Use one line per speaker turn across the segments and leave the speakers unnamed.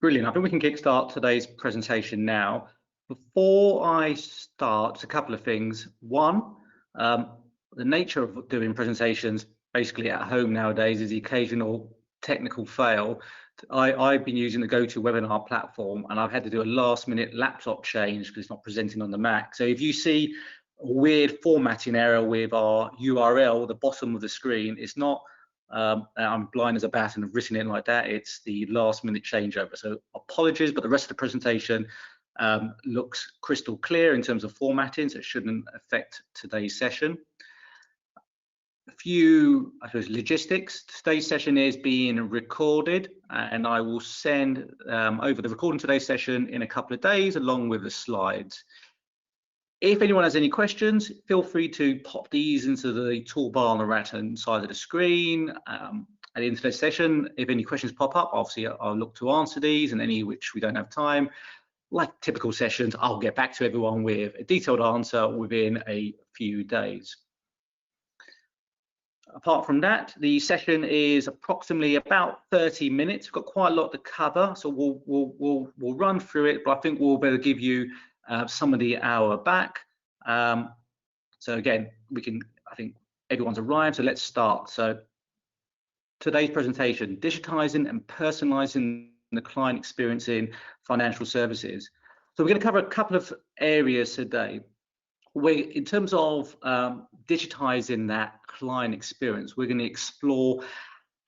Brilliant. I think we can kickstart today's presentation now. Before I start, a couple of things. One, the nature of doing presentations basically at home nowadays is the occasional technical fail. I've been using the GoToWebinar platform and I've had to do a last-minute laptop change because it's not presenting on the Mac. So if you see a weird formatting error with our URL at the bottom of the screen, it's not I'm blind as a bat and have written it like that. It's the last-minute changeover. So apologies, but the rest of the presentation looks crystal clear in terms of formatting, so it shouldn't affect today's session. A few, I suppose, logistics. Today's session is being recorded, and I will send over the recording of today's session in a couple of days, along with the slides. If anyone has any questions, feel free to pop these into the toolbar on the right-hand side of the screen. At the end of the session, if any questions pop up, obviously I'll look to answer these, and any which we don't have time, like typical sessions, I'll get back to everyone with a detailed answer within a few days. Apart from that, the session is approximately about 30 minutes. We've got quite a lot to cover, so we'll run through it, but I think we'll better give you some of the hour back. So again, I think everyone's arrived, so let's start. So today's presentation, digitising and personalising the client experience in financial services. So we're going to cover a couple of areas today. In terms of digitising that client experience, we're going to explore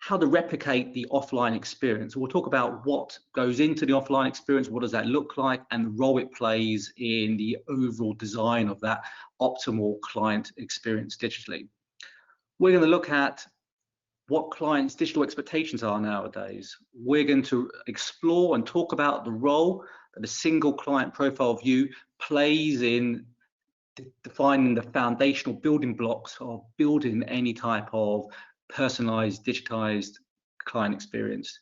how to replicate the offline experience. We'll talk about what goes into the offline experience, what does that look like, and the role it plays in the overall design of that optimal client experience digitally. We're going to look at what clients' digital expectations are nowadays. We're going to explore and talk about the role that a single client profile view plays in defining the foundational building blocks of building any type of personalized, digitized client experience.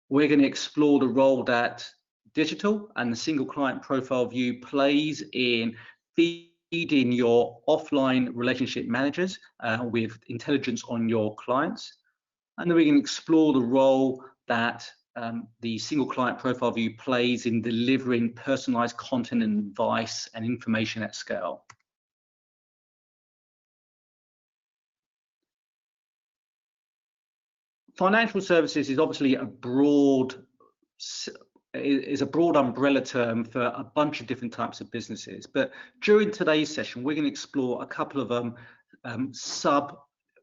We're going to explore the role that digital and the single client profile view plays in feeding your offline relationship managers with intelligence on your clients. And then we can explore the role that the single client profile view plays in delivering personalized content and advice and information at scale. Financial services is obviously a broad umbrella term for a bunch of different types of businesses. But during today's session, we're going to explore a couple of sub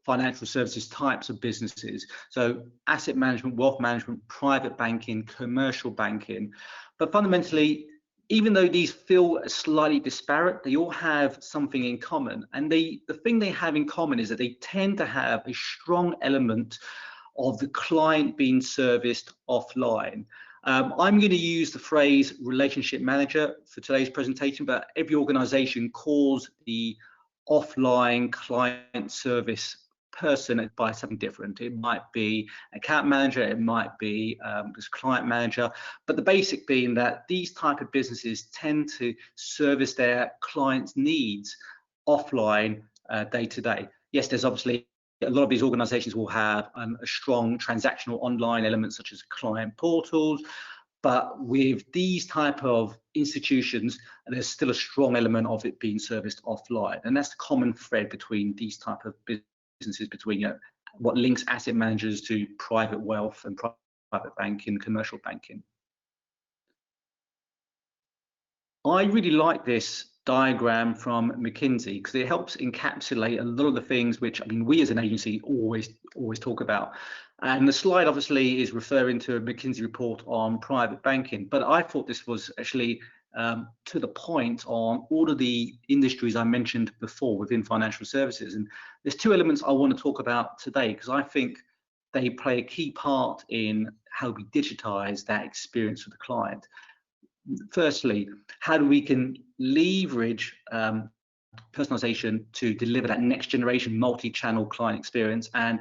financial services types of businesses. So asset management, wealth management, private banking, commercial banking. But fundamentally, even though these feel slightly disparate, they all have something in common. And the thing they have in common is that they tend to have a strong element of the client being serviced offline. I'm going to use the phrase relationship manager for today's presentation, but every organization calls the offline client service person by something different. It might be account manager, it might be this client manager, but the basic being that these type of businesses tend to service their clients' needs offline day to day. Yes, there's obviously a lot of these organizations will have a strong transactional online elements such as client portals, but with these type of institutions, there's still a strong element of it being serviced offline. And that's the common thread between these type of businesses, between what links asset managers to private wealth and private banking, commercial banking. I really like this diagram from McKinsey because it helps encapsulate a lot of the things which we as an agency always talk about. And the slide obviously is referring to a McKinsey report on private banking, but I thought this was actually to the point on all of the industries I mentioned before within financial services. And there's two elements I want to talk about today because I think they play a key part in how we digitize that experience for the client. Firstly, how do we can leverage personalization to deliver that next generation multi-channel client experience, and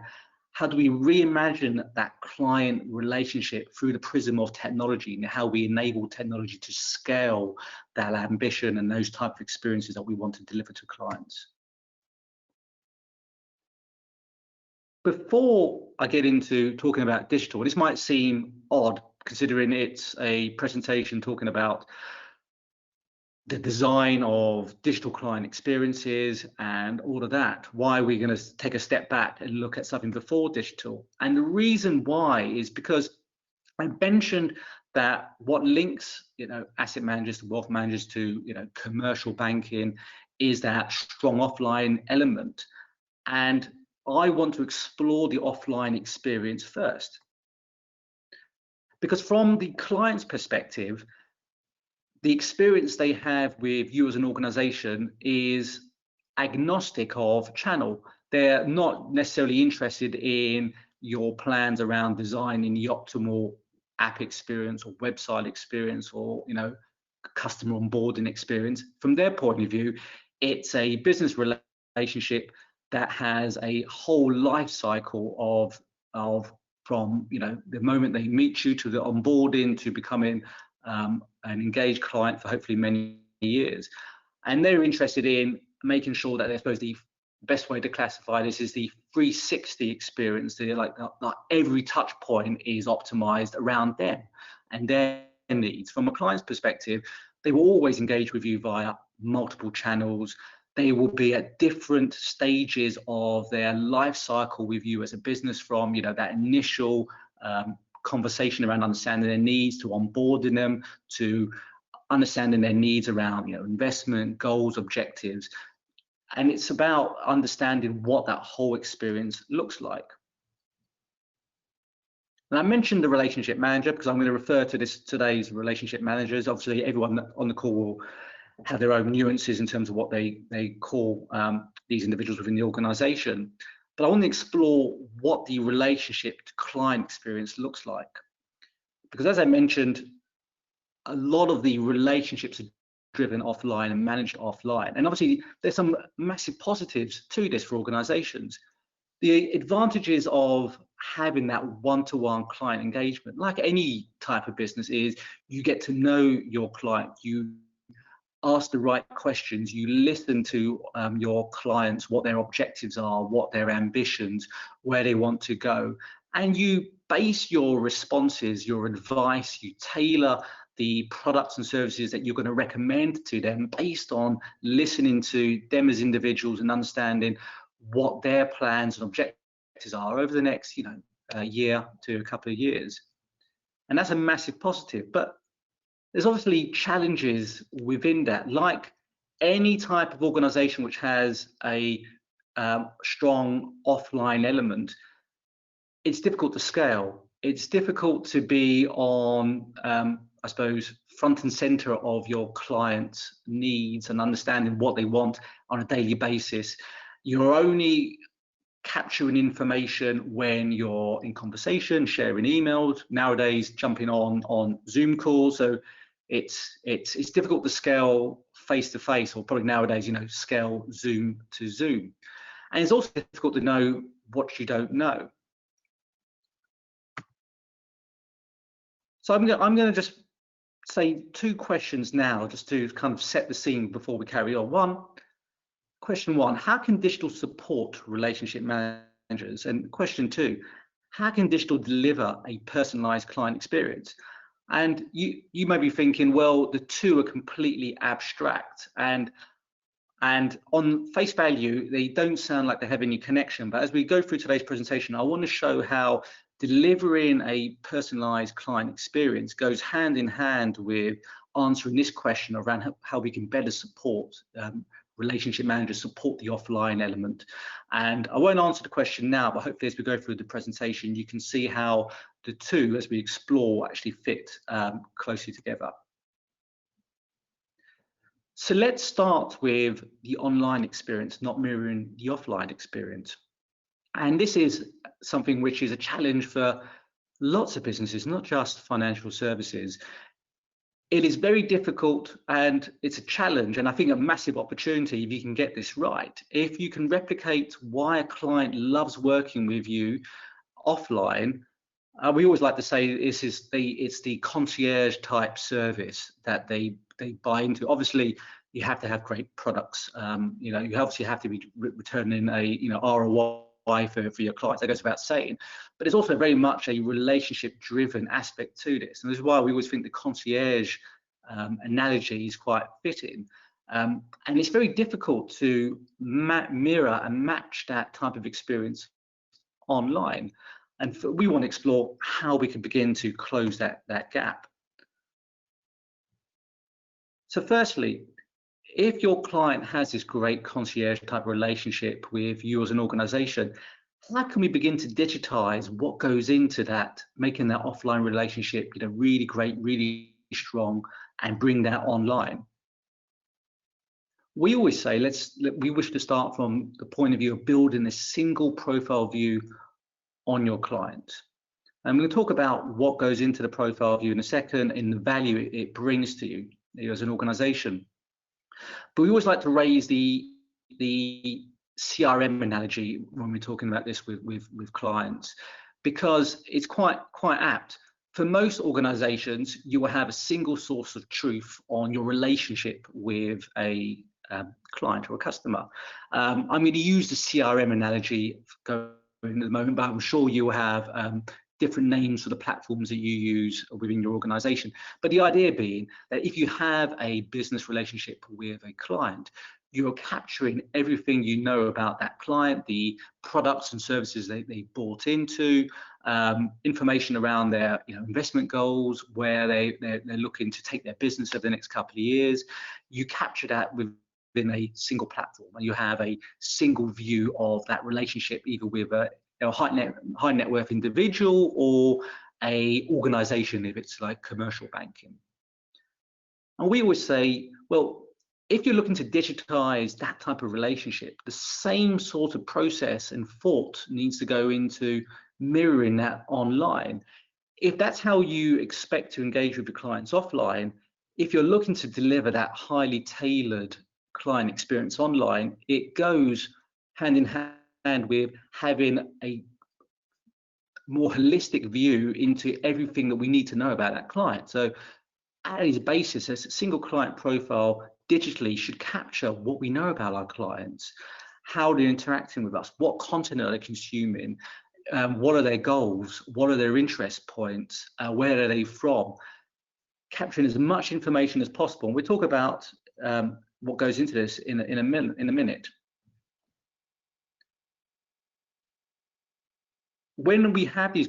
how do we reimagine that client relationship through the prism of technology and how we enable technology to scale that ambition and those type of experiences that we want to deliver to clients. Before I get into talking about digital, this might seem odd considering it's a presentation talking about the design of digital client experiences and all of that, why we're going to take a step back and look at something before digital. And the reason why is because I mentioned that what links, asset managers to wealth managers to, commercial banking is that strong offline element. And I want to explore the offline experience first. Because from the client's perspective, the experience they have with you as an organization is agnostic of channel. They're not necessarily interested in your plans around designing the optimal app experience or website experience or customer onboarding experience. From their point of view, it's a business relationship that has a whole life cycle of from the moment they meet you to the onboarding to becoming an engaged client for hopefully many years. And they're interested in making sure that, I suppose, the best way to classify this is the 360 experience. Like every touch point is optimized around them and their needs. From a client's perspective, they will always engage with you via multiple channels. They will be at different stages of their life cycle with you as a business, from that initial conversation around understanding their needs, to onboarding them, to understanding their needs around investment goals, objectives. And it's about understanding what that whole experience looks like. And I mentioned the relationship manager because I'm going to refer to today's relationship managers. Obviously, everyone on the call will have their own nuances in terms of what they call these individuals within the organization. But I want to explore what the relationship to client experience looks like. Because as I mentioned, a lot of the relationships are driven offline and managed offline. And obviously, there's some massive positives to this for organizations. The advantages of having that one-to-one client engagement, like any type of business, is you get to know your client, you ask the right questions, you listen to your clients, what their objectives are, what their ambitions, where they want to go, and you base your responses, your advice, you tailor the products and services that you're going to recommend to them based on listening to them as individuals and understanding what their plans and objectives are over the next year to a couple of years. And that's a massive positive. But there's obviously challenges within that. Like any type of organization which has a strong offline element, it's difficult to scale. It's difficult to be on, I suppose, front and center of your clients' needs and understanding what they want on a daily basis. You're only capturing information when you're in conversation, sharing emails, nowadays jumping on Zoom calls. So it's difficult to scale face to face, or probably nowadays, scale Zoom to Zoom. And it's also difficult to know what you don't know. So I'm going to just say two questions now, just to kind of set the scene before we carry on. Question one, how can digital support relationship managers? And question two, how can digital deliver a personalized client experience? And you may be thinking, well, the two are completely abstract, and on face value, they don't sound like they have any connection. But as we go through today's presentation, I want to show how delivering a personalized client experience goes hand in hand with answering this question around how we can better support relationship managers, support the offline element. And I won't answer the question now, but hopefully as we go through the presentation, you can see how the two, as we explore, actually fit closely together. So let's start with the online experience not mirroring the offline experience. And this is something which is a challenge for lots of businesses, not just financial services. It is very difficult, and it's a challenge, and I think a massive opportunity if you can get this right. If you can replicate why a client loves working with you offline, we always like to say it's the concierge type service that they buy into. Obviously, you have to have great products. You obviously have to be returning a ROI for your clients. That goes without saying, but it's also very much a relationship-driven aspect to this, and this is why we always think the concierge analogy is quite fitting. And it's very difficult to mirror and match that type of experience online, and we want to explore how we can begin to close that gap. So firstly, if your client has this great concierge type relationship with you as an organization, how can we begin to digitize what goes into that, making that offline relationship, really great, really strong, and bring that online? We always say, we wish to start from the point of view of building a single profile view on your client. And we'll talk about what goes into the profile view in a second, and the value it brings to you as an organization. But we always like to raise the CRM analogy when we're talking about this with clients, because it's quite apt. For most organizations, you will have a single source of truth on your relationship with a client or a customer. I'm going to use the CRM analogy going at the moment, but I'm sure you will have different names for the platforms that you use within your organization. But the idea being that if you have a business relationship with a client, you're capturing everything you know about that client, the products and services they bought into, information around their investment goals, where they're looking to take their business over the next couple of years. You capture that within a single platform, and you have a single view of that relationship, either with a high net worth individual or a organization if it's like commercial banking. And we always say, well, if you're looking to digitize that type of relationship, the same sort of process and thought needs to go into mirroring that online. If that's how you expect to engage with your clients offline, if you're looking to deliver that highly tailored client experience online, it goes hand in hand with having a more holistic view into everything that we need to know about that client. So at its basis, a single client profile digitally should capture what we know about our clients, how they're interacting with us, what content are they consuming, what are their goals, what are their interest points, where are they from, capturing as much information as possible. And we'll talk about what goes into this in a minute. When we have these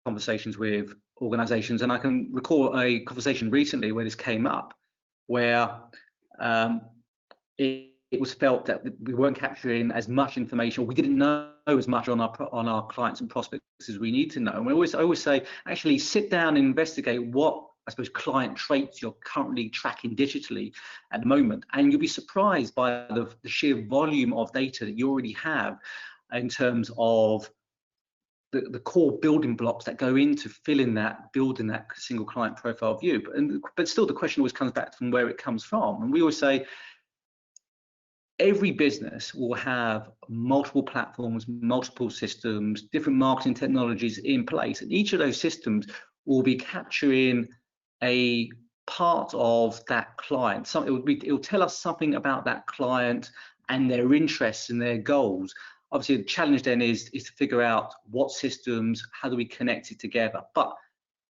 conversations with organizations, and I can recall a conversation recently where this came up, where it was felt that we weren't capturing as much information, or we didn't know as much on our clients and prospects as we need to know. And I always say, actually sit down and investigate what, I suppose, client traits you're currently tracking digitally at the moment, and you'll be surprised by the sheer volume of data that you already have in terms of the core building blocks that go into building that single client profile view. But still, the question always comes back from where it comes from. And we always say every business will have multiple platforms, multiple systems, different marketing technologies in place, and each of those systems will be capturing a part of that client. So it'll tell us something about that client and their interests and their goals. Obviously, the challenge then is to figure out what systems, how do we connect it together. But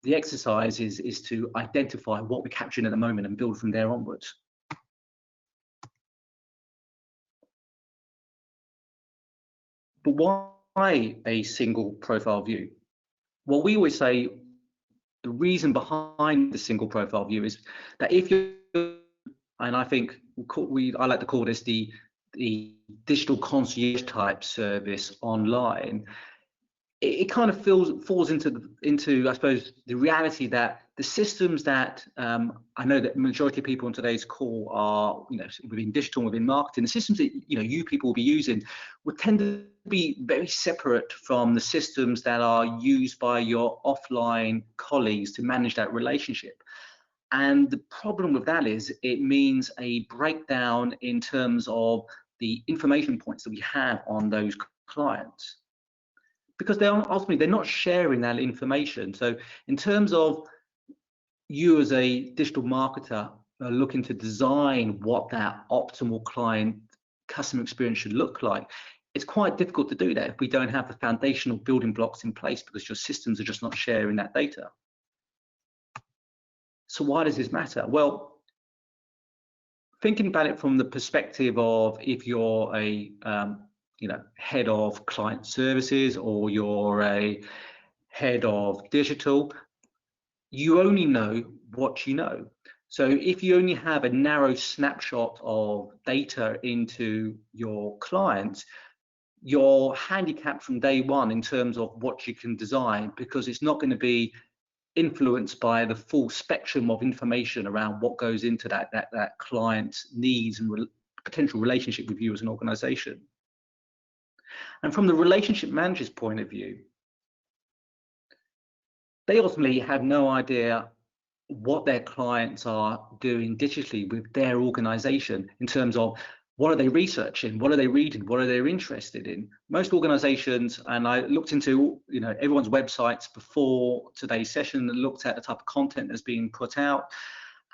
the exercise is to identify what we're capturing at the moment and build from there onwards. But why a single profile view? Well, we always say the reason behind the single profile view is that if you, and I think I like to call this the digital concierge type service online, it kind of falls into I suppose the reality that the systems that I know that the majority of people on today's call are within digital, within marketing, the systems that you people will be using would tend to be very separate from the systems that are used by your offline colleagues to manage that relationship. And the problem with that is it means a breakdown in terms of the information points that we have on those clients, because they're not sharing that information. So in terms of you as a digital marketer looking to design what that optimal client customer experience should look like, it's quite difficult to do that if we don't have the foundational building blocks in place, because your systems are just not sharing that data. So why does this matter? Well, thinking about it from the perspective of if you're a head of client services or you're a head of digital, you only know what you know. So if you only have a narrow snapshot of data into your clients, you're handicapped from day one in terms of what you can design, because it's not going to be influenced by the full spectrum of information around what goes into that client's needs and potential relationship with you as an organization. And from the relationship manager's point of view, they ultimately have no idea what their clients are doing digitally with their organization in terms of what are they researching, what are they reading, what are they interested in. Most organizations, and I looked into everyone's websites before today's session and looked at the type of content that's being put out,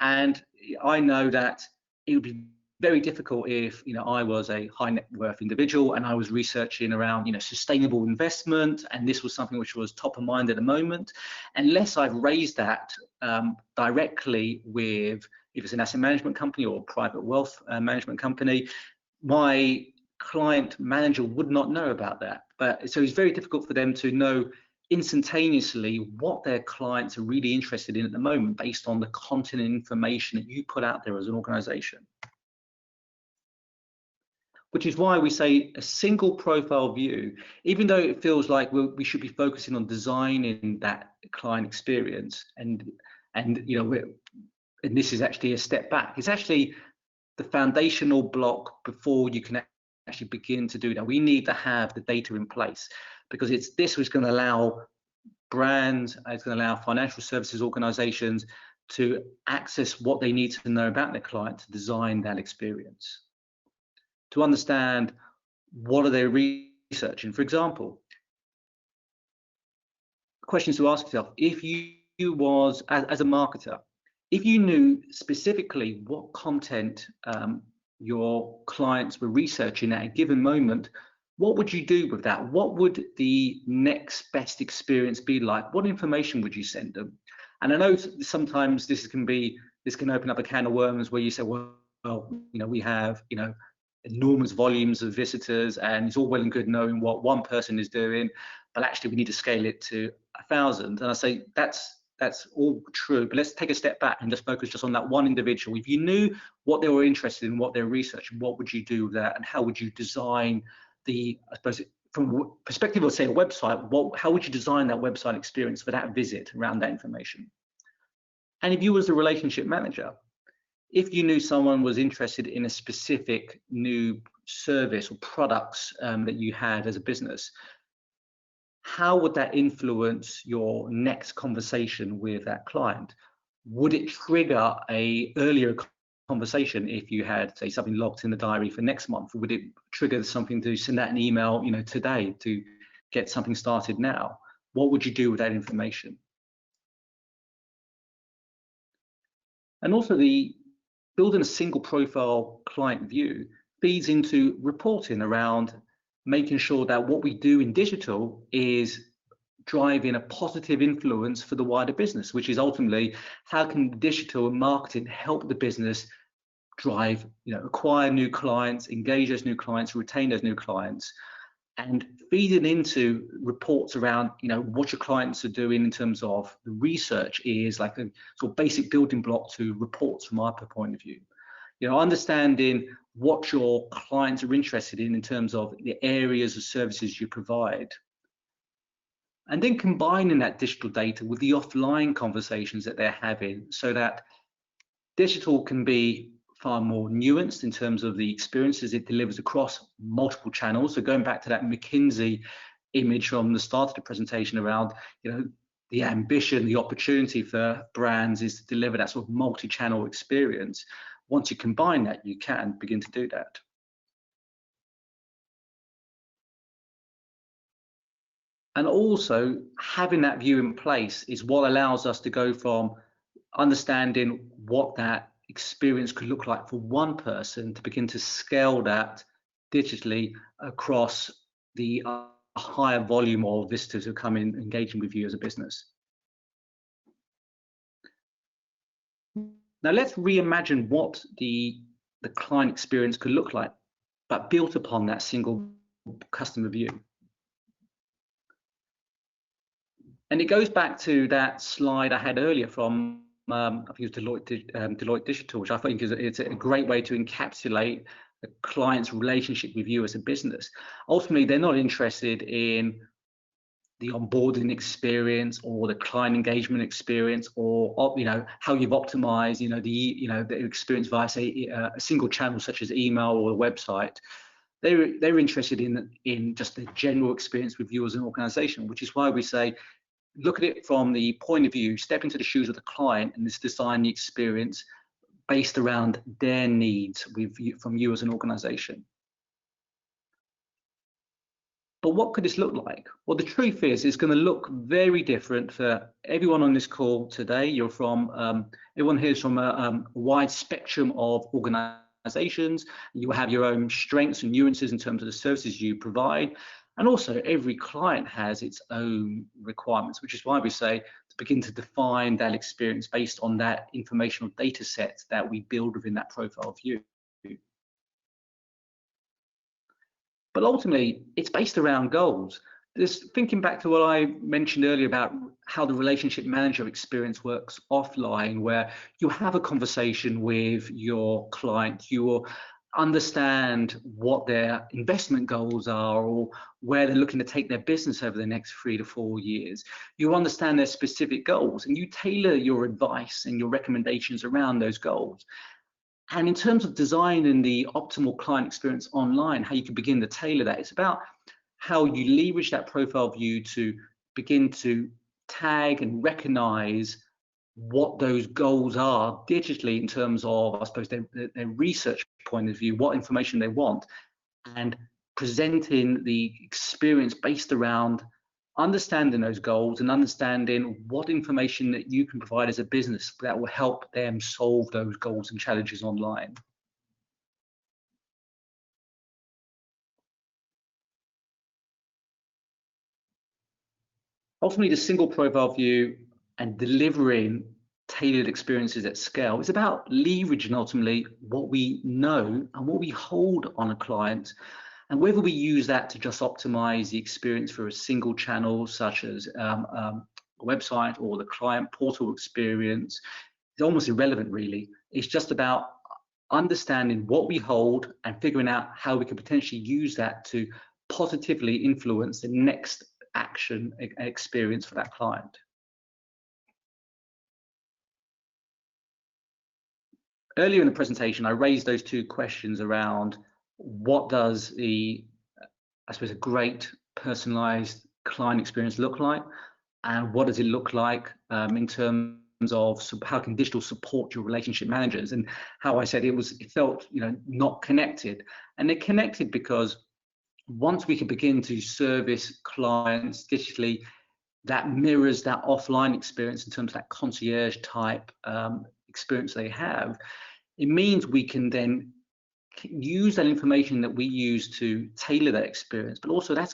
and I know that it would be very difficult if I was a high net worth individual and I was researching around sustainable investment, and this was something which was top of mind at the moment, unless I've raised that directly with, if it's an asset management company or a private wealth management company, my client manager would not know about that. But so it's very difficult for them to know instantaneously what their clients are really interested in at the moment based on the content and information that you put out there as an organization. Which is why we say a single profile view, even though it feels like we should be focusing on designing that client experience, and this is actually a step back. It's actually the foundational block before you can actually begin to do that. We need to have the data in place, because this was going to allow brands, it's going to allow financial services organizations to access what they need to know about their client to design that experience, to understand what are they researching. For example, questions to ask yourself: if you was, as a marketer, if you knew specifically what content your clients were researching at a given moment, what would you do with that? What would the next best experience be like? What information would you send them? And I know sometimes this can open up a can of worms where you say, well, we have enormous volumes of visitors, and it's all well and good knowing what one person is doing, but actually we need to scale it to 1,000. And I say that's all true, but let's take a step back and just focus just on that one individual. If you knew what they were interested in, what they're researching, what would you do with that, and how would you design I suppose from a perspective of, say, a website, how would you design that website experience for that visit around that information? And if you was a relationship manager, if you knew someone was interested in a specific new service or products that you had as a business, how would that influence your next conversation with that client? Would it trigger an earlier conversation if you had, say, something logged in the diary for next month? Or would it trigger something to send out an email, today to get something started now? What would you do with that information? And also, building a single profile client view feeds into reporting around making sure that what we do in digital is driving a positive influence for the wider business, which is ultimately how can digital and marketing help the business drive, acquire new clients, engage those new clients, retain those new clients, and feeding into reports around, what your clients are doing in terms of the research is like a sort of basic building block to reports from our point of view. Understanding what your clients are interested in terms of the areas of services you provide. And then combining that digital data with the offline conversations that they're having, so that digital can be far more nuanced in terms of the experiences it delivers across multiple channels. So going back to that McKinsey image from the start of the presentation around, the ambition, the opportunity for brands is to deliver that sort of multi-channel experience. Once you combine that, you can begin to do that. And also having that view in place is what allows us to go from understanding what that experience could look like for one person to begin to scale that digitally across the higher volume of visitors who come in engaging with you as a business. Now let's reimagine what the client experience could look like, but built upon that single customer view. And it goes back to that slide I had earlier from, I think it was Deloitte Digital, which I think it's a great way to encapsulate the client's relationship with you as a business. Ultimately, they're not interested in the onboarding experience or the client engagement experience, or how you've optimized the experience via, say, a single channel such as email or a website. They're interested in just the general experience with you as an organization, which is why we say look at it from the point of view, step into the shoes of the client, and let's design the experience based around their needs from you as an organization. But what could this look like? Well, the truth is it's going to look very different for everyone on this call today. Everyone here is from a wide spectrum of organizations. You have your own strengths and nuances in terms of the services you provide. And also every client has its own requirements, which is why we say to begin to define that experience based on that informational data set that we build within that profile view. But ultimately, it's based around goals. Just thinking back to what I mentioned earlier about how the relationship manager experience works offline, where you have a conversation with your client, you will understand what their investment goals are or where they're looking to take their business over the next 3 to 4 years. You understand their specific goals and you tailor your advice and your recommendations around those goals. And in terms of designing the optimal client experience online, how you can begin to tailor that, it's about how you leverage that profile view to begin to tag and recognize what those goals are digitally in terms of, I suppose, their research point of view, what information they want, and presenting the experience based around understanding those goals and understanding what information that you can provide as a business that will help them solve those goals and challenges online. Ultimately, the single profile view and delivering tailored experiences at scale is about leveraging ultimately what we know and what we hold on a client, and whether we use that to just optimize the experience for a single channel such as a website or the client portal experience is almost irrelevant really. It's just about understanding what we hold and figuring out how we can potentially use that to positively influence the next action experience for that client. Earlier in the presentation, I raised those two questions around what does a great personalized client experience look like, and what does it look like in terms of how can digital support your relationship managers, and how I said it felt not connected. And they're connected because once we can begin to service clients digitally, that mirrors that offline experience in terms of that concierge type experience they have. It means we can then use that information that we use to tailor that experience, but also that's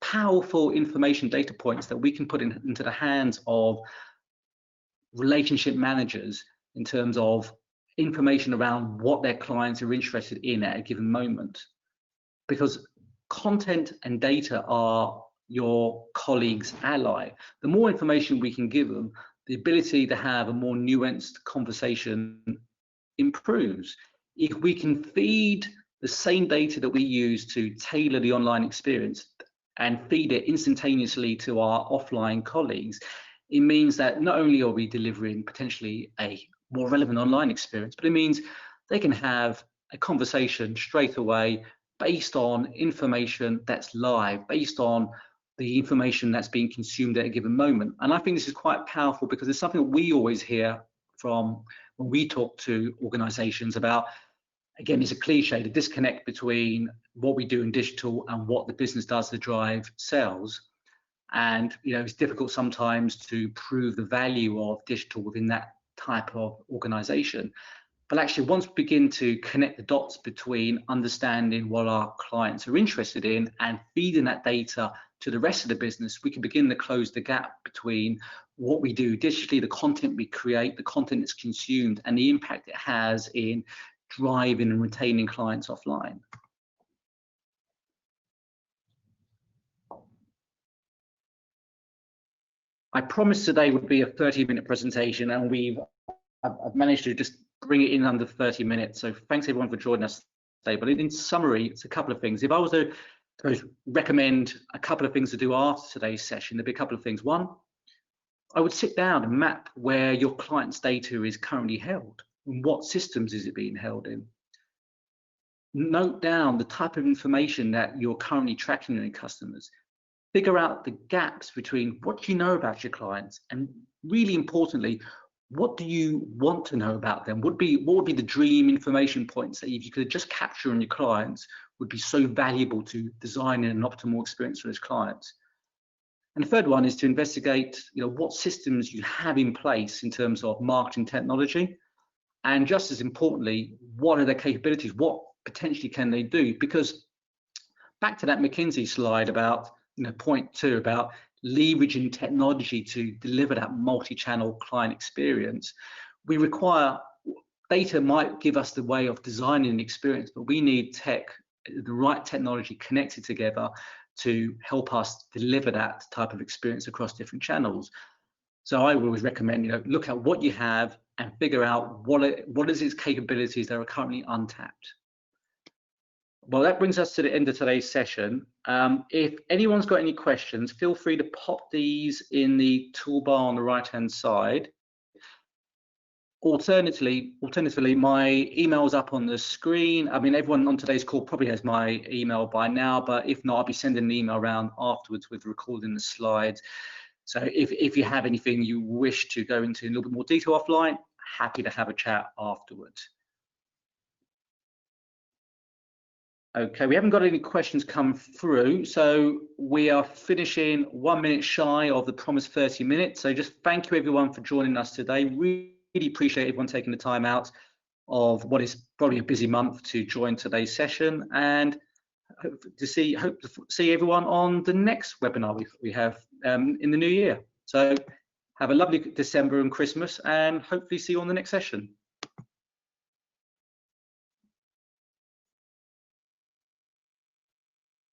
powerful information data points that we can put into the hands of relationship managers in terms of information around what their clients are interested in at a given moment. Because content and data are your colleague's ally. The more information we can give them, the ability to have a more nuanced conversation improves. If we can feed the same data that we use to tailor the online experience and feed it instantaneously to our offline colleagues, it means that not only are we delivering potentially a more relevant online experience, but it means they can have a conversation straight away based on information that's live, based on the information that's being consumed at a given moment. And I think this is quite powerful because it's something that we always hear from when we talk to organizations about, again, it's a cliche, the disconnect between what we do in digital and what the business does to drive sales. And it's difficult sometimes to prove the value of digital within that type of organization. But actually, once we begin to connect the dots between understanding what our clients are interested in and feeding that data to the rest of the business, we can begin to close the gap between what we do digitally, the content we create, the content that's consumed, and the impact it has in driving and retaining clients offline. I promised today would be a 30-minute presentation, and I've managed to just bring it in under 30 minutes. So thanks everyone for joining us today. But in summary, it's a couple of things. If I was to recommend a couple of things to do after today's session, there'd be a couple of things. One, I would sit down and map where your client's data is currently held and what systems is it being held in. Note down the type of information that you're currently tracking in your customers. Figure out the gaps between what you know about your clients and, really importantly, what do you want to know about them? What would be the dream information points that if you could just capture on your clients would be so valuable to designing an optimal experience for those clients? And the third one is to investigate, what systems you have in place in terms of marketing technology, and just as importantly, what are their capabilities? What potentially can they do? Because back to that McKinsey slide about point 2 about leveraging technology to deliver that multi-channel client experience, we require data might give us the way of designing an experience, but we need the right technology connected together to help us deliver that type of experience across different channels. So I would always recommend, look at what you have and figure out what is its capabilities that are currently untapped. Well, that brings us to the end of today's session. If anyone's got any questions, feel free to pop these in the toolbar on the right-hand side. Alternatively, my email's up on the screen. I mean, everyone on today's call probably has my email by now, but if not, I'll be sending an email around afterwards with recording the slides. So if you have anything you wish to go into in a little bit more detail offline, happy to have a chat afterwards. Okay, we haven't got any questions come through, so we are finishing 1 minute shy of the promised 30 minutes. So just thank you everyone for joining us today. Really appreciate everyone taking the time out of what is probably a busy month to join today's session, and hope to see everyone on the next webinar we have in the new year. So have a lovely December and Christmas, and hopefully see you on the next session.